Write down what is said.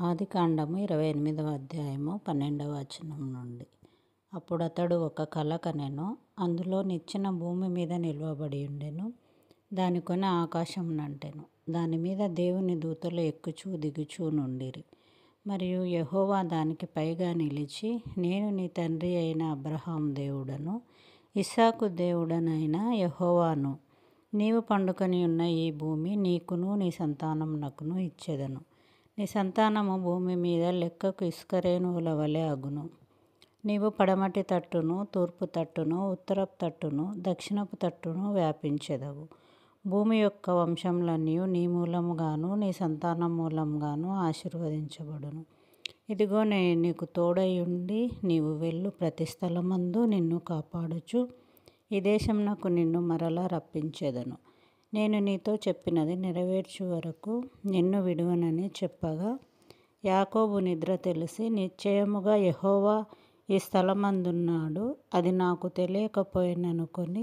ఆదికాండము 28వ అధ్యాయము 12వ వచనం నుండి. అప్పుడు అతడు ఒక కల కనెను, అందులో నిచ్చెన భూమి మీద నిలువబడి ఉండెను, దాని కొన ఆకాశమునంటెను, దాని మీద దేవుని దూతలు ఎక్కుచూ దిగుచూ నుండిరి. మరియు యెహోవా దానికి పైగా నిలిచి, నేను నీ తండ్రి అయిన అబ్రహాము దేవుడను, ఇస్సాకు దేవుడనైన యెహోవాను. నీవు పండుకొని ఉన్న ఈ భూమి నీకును నీ సంతానమునకును ఇచ్చెదను. నీ సంతానము భూమి మీద లెక్కకు ఇసుకరేణువుల వలె అగును. నీవు పడమటి తట్టును, తూర్పు తట్టును, ఉత్తరపు తట్టును, దక్షిణపు తట్టును వ్యాపించెదవు. భూమి యొక్క వంశములన్నీ నీ మూలముగాను నీ సంతానం మూలముగాను ఆశీర్వదించబడును. ఇదిగో నేను నీకు తోడయుండి నీవు వెళ్ళు ప్రతి స్థలమందు నిన్ను కాపాడుచు ఈ దేశమునకు నిన్ను మరలా రప్పించెదను. నేను నీతో చెప్పినది నెరవేర్చు వరకు నిన్ను విడువనని చెప్పగా, యాకోబు నిద్ర తెలిసి, నిశ్చయముగా యెహోవా ఈ స్థలమందున్నాడు, అది నాకు తెలియకపోయిననుకొని